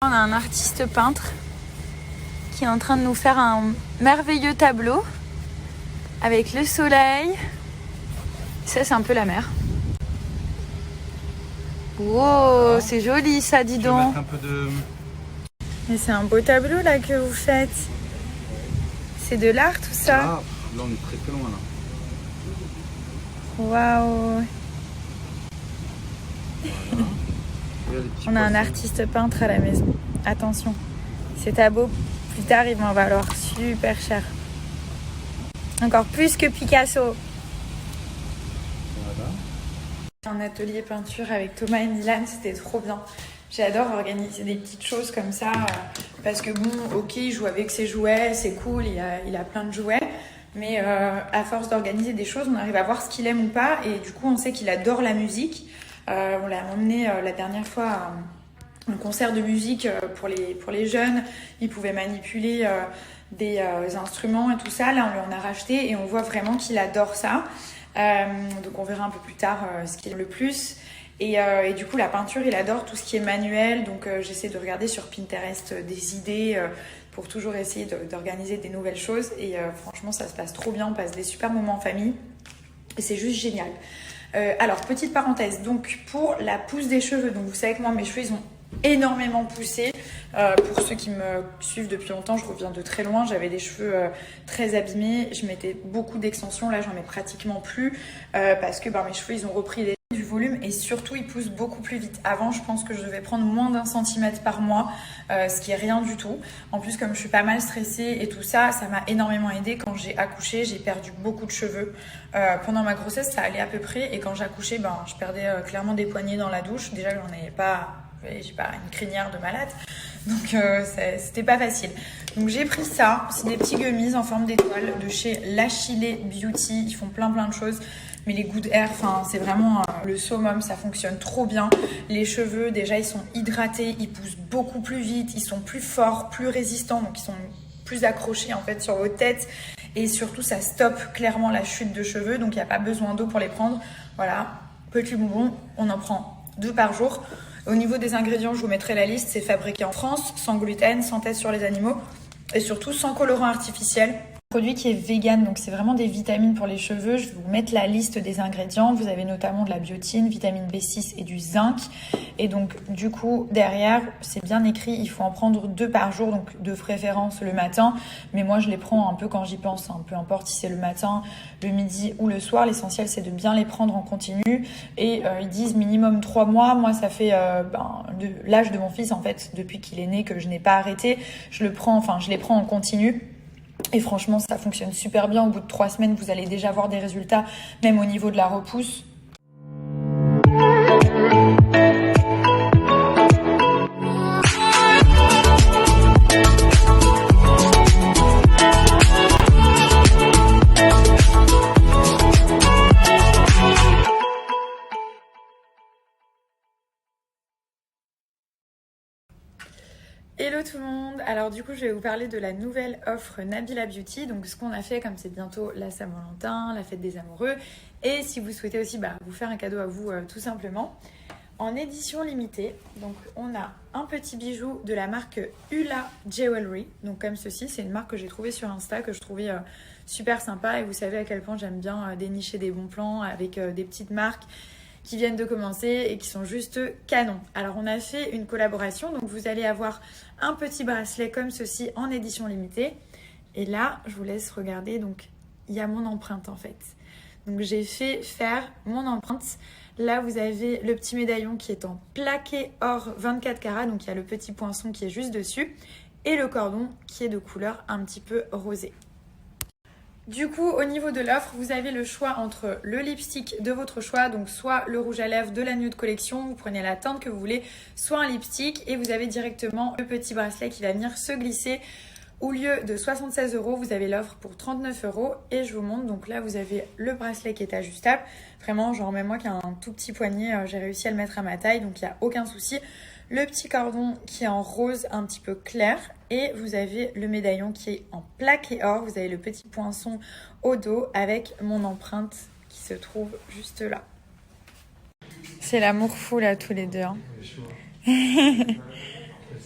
On a un artiste peintre qui est en train de nous faire un merveilleux tableau avec le soleil. Ça, c'est un peu la mer. Wow, c'est joli ça, dis donc. Je vais mettre un peu de... Mais c'est un beau tableau là que vous faites. C'est de l'art tout ça. Là, on est très loin là. Waouh. Voilà. On a un artiste peintre à la maison. Attention, ces tableaux, plus tard, ils vont valoir super cher. Encore plus que Picasso. Voilà. Un atelier peinture avec Thomas et Milan, c'était trop bien. J'adore organiser des petites choses comme ça parce que bon, ok, il joue avec ses jouets, c'est cool, il a plein de jouets. Mais à force d'organiser des choses, on arrive à voir ce qu'il aime ou pas. Et du coup, on sait qu'il adore la musique. On l'a emmené la dernière fois à un concert de musique pour les jeunes. Il pouvait manipuler des instruments et tout ça. Là, on lui en a racheté et on voit vraiment qu'il adore ça. Donc on verra un peu plus tard ce qu'il aime le plus. Et du coup, la peinture, il adore tout ce qui est manuel. Donc j'essaie de regarder sur Pinterest des idées pour toujours essayer d'organiser des nouvelles choses. Et franchement, ça se passe trop bien. On passe des super moments en famille. Et c'est juste génial. Alors, petite parenthèse. Donc, pour la pousse des cheveux. Donc, vous savez que moi, mes cheveux, ils ont énormément poussé. Pour ceux qui me suivent depuis longtemps, je reviens de très loin. J'avais des cheveux très abîmés. Je mettais beaucoup d'extensions. Là, j'en mets pratiquement plus parce que mes cheveux, ils ont repris du volume et surtout, ils poussent beaucoup plus vite. Avant, je pense que je devais prendre moins d'1 centimètre par mois, ce qui est rien du tout. En plus, comme je suis pas mal stressée et tout ça, ça m'a énormément aidée. Quand j'ai accouché, j'ai perdu beaucoup de cheveux. Pendant ma grossesse, ça allait à peu près. Et quand j'accouchais, je perdais clairement des poignets dans la douche. Déjà, j'en avais pas... J'ai pas une crinière de malade, donc c'était pas facile. Donc j'ai pris ça, c'est des petits gummies en forme d'étoile de chez L'Achillée Beauty. Ils font plein de choses, mais les Good Hair, c'est vraiment le summum, ça fonctionne trop bien. Les cheveux, déjà, ils sont hydratés, ils poussent beaucoup plus vite, ils sont plus forts, plus résistants, donc ils sont plus accrochés en fait sur vos têtes. Et surtout, ça stoppe clairement la chute de cheveux, donc il n'y a pas besoin d'eau pour les prendre. Voilà, petit bonbon, on en prend 2 par jour. Au niveau des ingrédients, je vous mettrai la liste. C'est fabriqué en France, sans gluten, sans test sur les animaux et surtout sans colorant artificiel. Un produit qui est vegan, donc c'est vraiment des vitamines pour les cheveux. Je vais vous mettre la liste des ingrédients. Vous avez notamment de la biotine, vitamine B6 et du zinc. Et donc du coup, derrière, c'est bien écrit, il faut en prendre 2 par jour, donc de préférence le matin. Mais moi, je les prends un peu quand j'y pense, peu importe si c'est le matin, le midi ou le soir. L'essentiel, c'est de bien les prendre en continu. Et ils disent minimum 3 mois. Moi, ça fait de l'âge de mon fils, en fait, depuis qu'il est né, que je n'ai pas arrêté. Je les prends en continu. Et franchement, ça fonctionne super bien. Au bout de 3 semaines, vous allez déjà voir des résultats, même au niveau de la repousse. Hello tout le monde, alors du coup je vais vous parler de la nouvelle offre Nabila Beauty. Donc ce qu'on a fait, comme c'est bientôt la Saint-Valentin, la fête des amoureux, et si vous souhaitez aussi vous faire un cadeau à vous tout simplement, en édition limitée. Donc on a un petit bijou de la marque Ula Jewelry, donc comme ceci, c'est une marque que j'ai trouvée sur Insta, que je trouvais super sympa, et vous savez à quel point j'aime bien dénicher des bons plans avec des petites marques qui viennent de commencer et qui sont juste canons. Alors on a fait une collaboration, donc vous allez avoir un petit bracelet comme ceci en édition limitée. Et là, je vous laisse regarder, donc il y a mon empreinte en fait. Donc j'ai fait faire mon empreinte. Là, vous avez le petit médaillon qui est en plaqué or 24 carats, donc il y a le petit poinçon qui est juste dessus, et le cordon qui est de couleur un petit peu rosé. Du coup, au niveau de l'offre, vous avez le choix entre le lipstick de votre choix, donc soit le rouge à lèvres de la nude collection, vous prenez la teinte que vous voulez, soit un lipstick, et vous avez directement le petit bracelet qui va venir se glisser. Au lieu de 76 €, vous avez l'offre pour 39 €, et je vous montre. Donc là, vous avez le bracelet qui est ajustable. Vraiment, genre même moi qui ai un tout petit poignet, j'ai réussi à le mettre à ma taille, donc il n'y a aucun souci. Le petit cordon qui est en rose un petit peu clair, et vous avez le médaillon qui est en plaqué or. Vous avez le petit poinçon au dos avec mon empreinte qui se trouve juste là. C'est l'amour fou là tous les deux. Hein.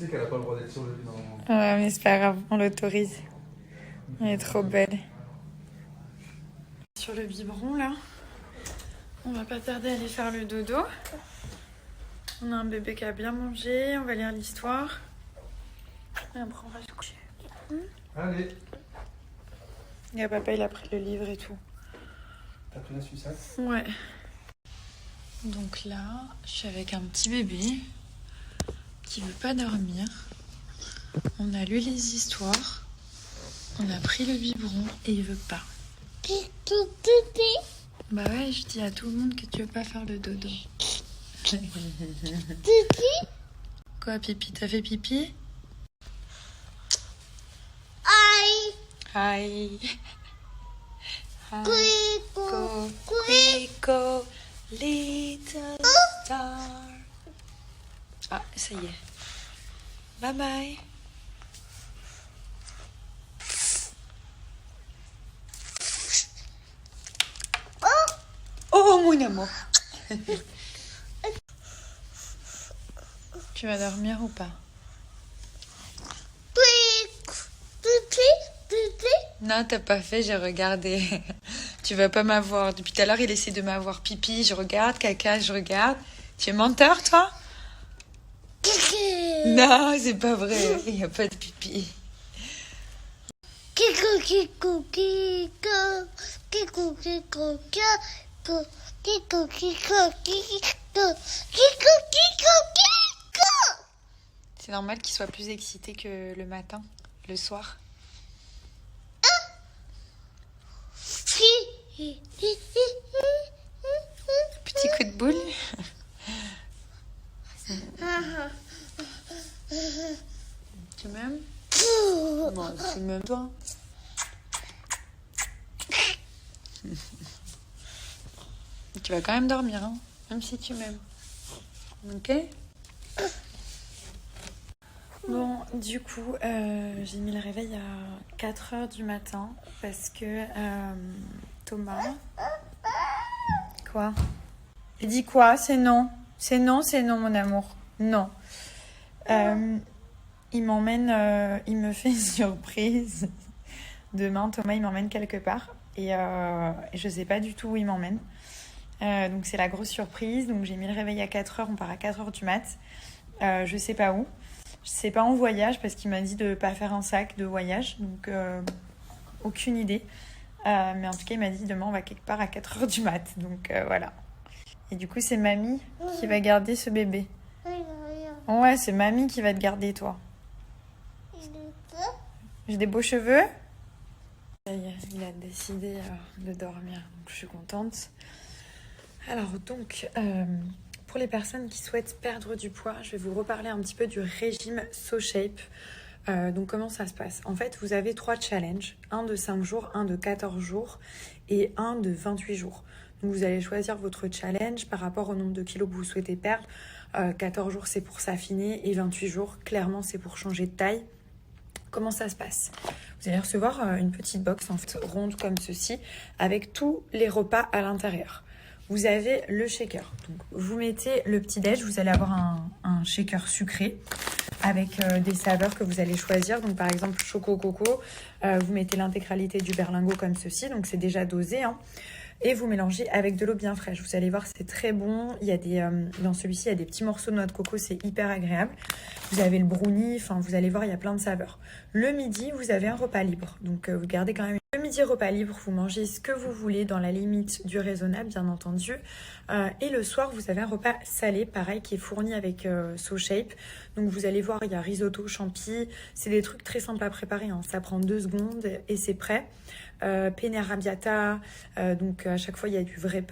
sais qu'elle a pas le droit d'être sur le lit normalement. Ouais, mais c'est pas grave, on l'autorise. Elle est trop belle. Sur le biberon, là, on va pas tarder à aller faire le dodo. On a un bébé qui a bien mangé, on va lire l'histoire. Et après, on va se coucher. Allez. Et papa, il a pris le livre et tout. T'as pris la sucette? Ouais. Donc là, je suis avec un petit bébé qui veut pas dormir. On a lu les histoires, on a pris le biberon et il veut pas. Bah ouais, je dis à tout le monde que tu veux pas faire le dodo. Quoi, pipi? T'as fait pipi? Hi. Quico, Quico, little star. Ah, ça y est. Bye bye. Oh mon amour. Tu vas dormir ou pas? Non, t'as pas fait, j'ai regardé. Tu vas pas m'avoir. Depuis tout à l'heure, il essaie de m'avoir pipi, je regarde, caca, je regarde. Tu es menteur, toi? Non, c'est pas vrai. Il n'y a pas de pipi. Kiko, Kiko, Kiko, Kiko, Kiko, Kiko, Kiko, Kiko, Kiko, Kiko, Kiko, Kiko. C'est normal qu'il soit plus excité que le matin, le soir. Petit coup de boule. Tu m'aimes? Non, tu m'aimes toi. Tu vas quand même dormir, hein, même si tu m'aimes. Ok? Bon, du coup, j'ai mis le réveil à 4h du matin parce que Thomas... Quoi? Il dit quoi? C'est non. C'est non, mon amour. Non. Il m'emmène, il me fait une surprise. Demain, Thomas, il m'emmène quelque part. Et je sais pas du tout où il m'emmène. Donc, c'est la grosse surprise. Donc, j'ai mis le réveil à 4h. On part à 4h du mat. Je sais pas où. C'est pas en voyage parce qu'il m'a dit de pas faire un sac de voyage. Donc, aucune idée. Mais en tout cas, il m'a dit demain, on va quelque part à 4h du mat. Donc, voilà. Et du coup, c'est mamie qui va garder ce bébé. Ouais, c'est mamie qui va te garder, toi. J'ai des beaux cheveux. Ça y est, il a décidé de dormir. Donc, je suis contente. Alors, donc... pour les personnes qui souhaitent perdre du poids, je vais vous reparler un petit peu du régime SoShape. Donc comment ça se passe? En fait, vous avez 3 challenges, un de 5 jours, un de 14 jours et un de 28 jours. Donc vous allez choisir votre challenge par rapport au nombre de kilos que vous souhaitez perdre. 14 jours, c'est pour s'affiner et 28 jours, clairement, c'est pour changer de taille. Comment ça se passe? Vous allez recevoir une petite box en fait, ronde comme ceci avec tous les repas à l'intérieur. Vous avez le shaker. Donc, vous mettez le petit-déj, vous allez avoir un shaker sucré avec des saveurs que vous allez choisir. Donc, par exemple, choco-coco, vous mettez l'intégralité du berlingot comme ceci. Donc, c'est déjà dosé. Hein. Et vous mélangez avec de l'eau bien fraîche. Vous allez voir, c'est très bon. Il y a dans celui-ci, il y a des petits morceaux de noix de coco. C'est hyper agréable. Vous avez le brownie. Enfin, vous allez voir, il y a plein de saveurs. Le midi, vous avez un repas libre. Donc, vous gardez quand même... Le midi, repas libre, vous mangez ce que vous voulez dans la limite du raisonnable, bien entendu. Et le soir, vous avez un repas salé, pareil, qui est fourni avec SoShape. Donc, vous allez voir, il y a risotto, champi. C'est des trucs très simples à préparer. Hein. Ça prend 2 secondes et c'est prêt. Penne arrabbiata. Donc, à chaque fois, il y a des vraies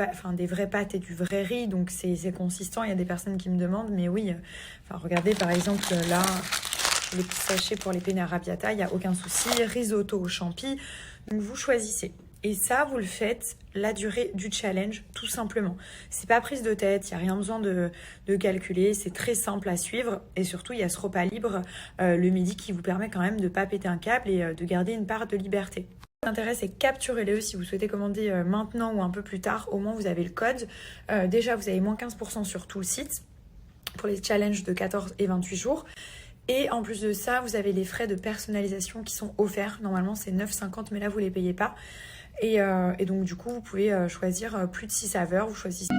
pâtes et du vrai riz. Donc, c'est consistant. Il y a des personnes qui me demandent, mais oui. Regardez, par exemple, là... les petits sachets pour les penne arrabbiata, il n'y a aucun souci. Risotto au champi. Donc, vous choisissez. Et ça, vous le faites la durée du challenge, tout simplement. C'est pas prise de tête, il n'y a rien besoin de calculer. C'est très simple à suivre. Et surtout, il y a ce repas libre le midi qui vous permet quand même de ne pas péter un câble et de garder une part de liberté. L'intérêt, c'est capturez-le si vous souhaitez commander maintenant ou un peu plus tard. Au moins, vous avez le code. Déjà, vous avez moins 15% sur tout le site pour les challenges de 14 et 28 jours. Et en plus de ça, vous avez les frais de personnalisation qui sont offerts. Normalement, c'est 9,50 mais là, vous les payez pas. Et donc, du coup, vous pouvez choisir plus de 6 saveurs. Vous choisissez...